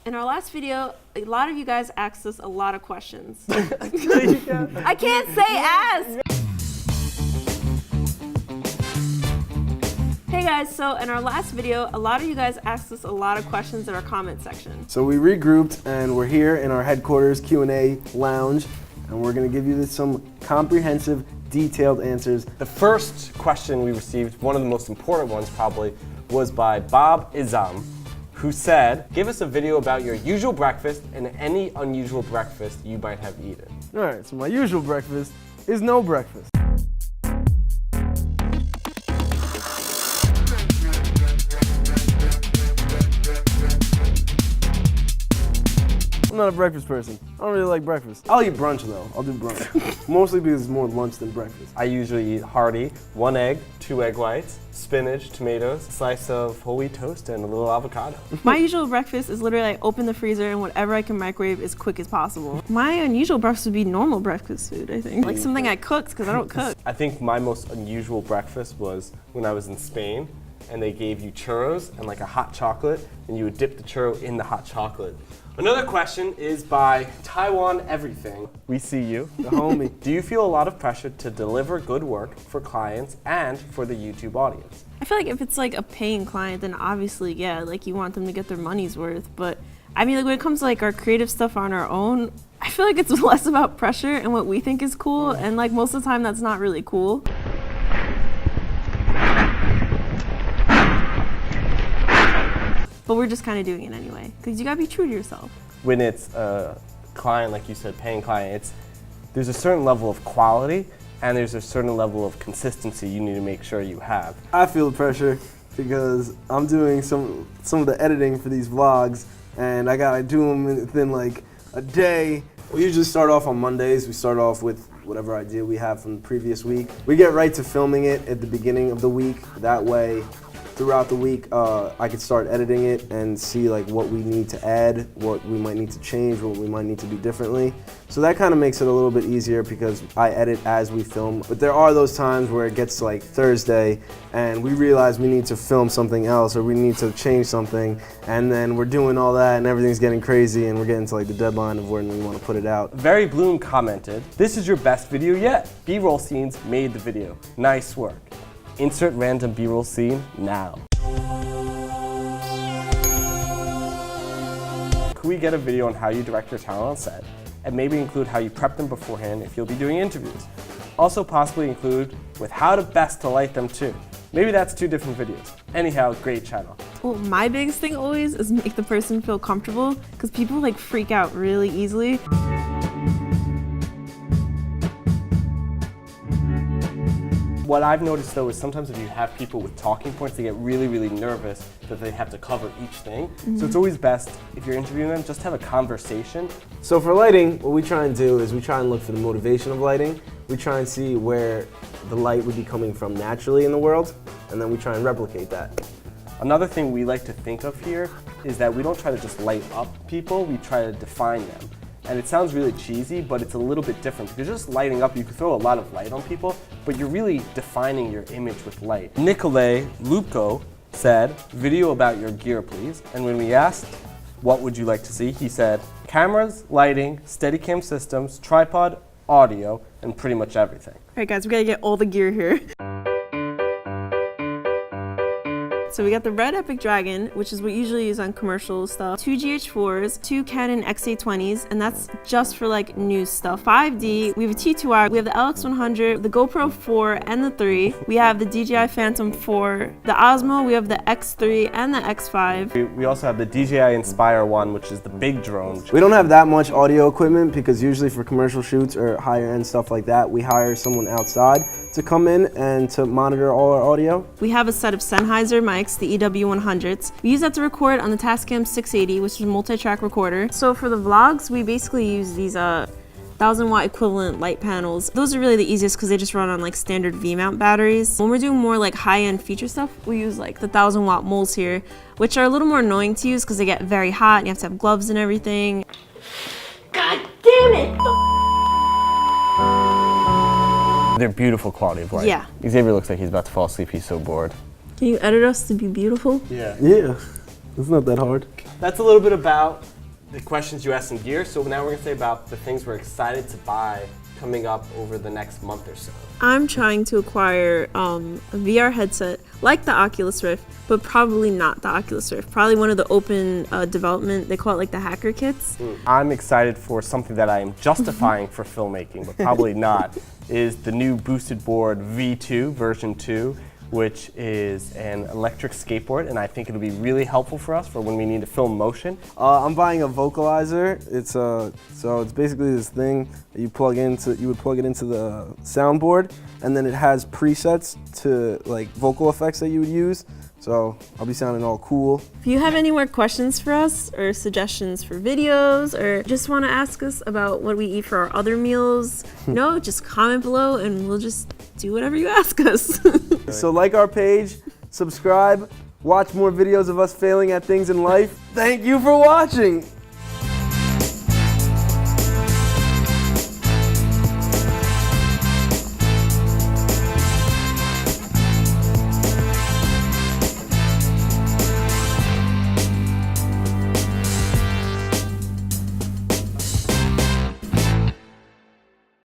In our last video, a lot of you guys asked us a lot of questions. I can't say ask! Hey guys, so in our last video, a lot of you guys asked us a lot of questions in our comment section. So we regrouped and we're here in our headquarters Q&A lounge, and we're gonna give you some comprehensive, detailed answers. The first question we received, one of the most important ones probably, was by Bob Izam, who said, give us a video about your usual breakfast and any unusual breakfast you might have eaten. All right, so my usual breakfast is no breakfast. I'm not a breakfast person. I don't really like breakfast. I'll eat brunch though. I'll do brunch. Mostly because it's more lunch than breakfast. I usually eat hearty, 1 egg, 2 egg whites, spinach, tomatoes, a slice of whole wheat toast, and a little avocado. My usual breakfast is literally I open the freezer and whatever I can microwave as quick as possible. My unusual breakfast would be normal breakfast food, I think. Like something I cooked, because I don't cook. I think my most unusual breakfast was when I was in Spain, and they gave you churros and like a hot chocolate, and you would dip the churro in the hot chocolate. Another question is by Taiwan Everything. We see you. The homie. Do you feel a lot of pressure to deliver good work for clients and for the YouTube audience? I feel like if it's like a paying client, then obviously, yeah, like you want them to get their money's worth. But I mean, like when it comes to like our creative stuff on our own, I feel like it's less about pressure and what we think is cool. And like most of the time, that's not really cool. But we're just kind of doing it anyway, because you gotta be true to yourself. When it's a client, like you said, paying client, there's a certain level of quality and there's a certain level of consistency you need to make sure you have. I feel the pressure because I'm doing some of the editing for these vlogs, and I gotta do them within like a day. We usually start off on Mondays. We start off with whatever idea we have from the previous week. We get right to filming it at the beginning of the week. That way, throughout the week, I could start editing it and see like what we need to add, what we might need to change, what we might need to do differently. So that kind of makes it a little bit easier because I edit as we film. But there are those times where it gets to like Thursday and we realize we need to film something else or we need to change something, and then we're doing all that and everything's getting crazy and we're getting to like the deadline of when we want to put it out. Very Bloom commented, "This is your best video yet. B-roll scenes made the video. Nice work. Insert random B-roll scene now." Could we get a video on how you direct your talent on set, and maybe include how you prep them beforehand if you'll be doing interviews? Also possibly include with how to best to light them too. Maybe that's 2 different videos. Anyhow, great channel. Well, my biggest thing always is make the person feel comfortable, because people like freak out really easily. What I've noticed though is sometimes if you have people with talking points, they get really, really nervous that they have to cover each thing. So it's always best, if you're interviewing them, just have a conversation. So for lighting, what we try and do is we try and look for the motivation of lighting. We try and see where the light would be coming from naturally in the world, and then we try and replicate that. Another thing we like to think of here is that we don't try to just light up people, we try to define them. And it sounds really cheesy, but it's a little bit different. Because just lighting up, you can throw a lot of light on people, but you're really defining your image with light. Nikolay Lupko said, video about your gear, please. And when we asked, what would you like to see? He said, cameras, lighting, Steadicam systems, tripod, audio, and pretty much everything. All right guys, we gotta get all the gear here. So we got the red Epic Dragon, which is what you usually use on commercial stuff, 2 GH4s, 2 Canon X820s, and that's just for like news stuff. 5D, we have a T2R, we have the LX100, the GoPro 4 and the 3, we have the DJI Phantom 4, the Osmo, we have the X3 and the X5. We also have the DJI Inspire 1, which is the big drone. We don't have that much audio equipment because usually for commercial shoots or higher end stuff like that, we hire someone outside to come in and to monitor all our audio. We have a set of Sennheiser mics, the EW100s. We use that to record on the Tascam 680, which is a multi-track recorder. So for the vlogs, we basically use these 1000-watt equivalent light panels. Those are really the easiest because they just run on like standard V-mount batteries. When we're doing more like high-end feature stuff, we use like the 1000-watt moles here, which are a little more annoying to use because they get very hot and you have to have gloves and everything. God damn it! They're beautiful quality of light. Yeah. Xavier looks like he's about to fall asleep. He's so bored. Can you edit us to be beautiful? Yeah. Yeah, it's not that hard. That's a little bit about the questions you asked in gear. So now we're going to say about the things we're excited to buy coming up over the next month or so. I'm trying to acquire a VR headset like the Oculus Rift, but probably not the Oculus Rift. Probably one of the open development, they call it like the hacker kits. I'm excited for something that I am justifying for filmmaking, but probably not, is the new boosted board V2 version 2, which is an electric skateboard, and I think it'll be really helpful for us for when we need to film motion. I'm buying a vocalizer. So it's basically this thing that you would plug it into the soundboard, and then it has presets to like vocal effects that you would use. So I'll be sounding all cool. If you have any more questions for us or suggestions for videos or just want to ask us about what we eat for our other meals, just comment below and we'll just do whatever you ask us. So like our page, subscribe, watch more videos of us failing at things in life. Thank you for watching.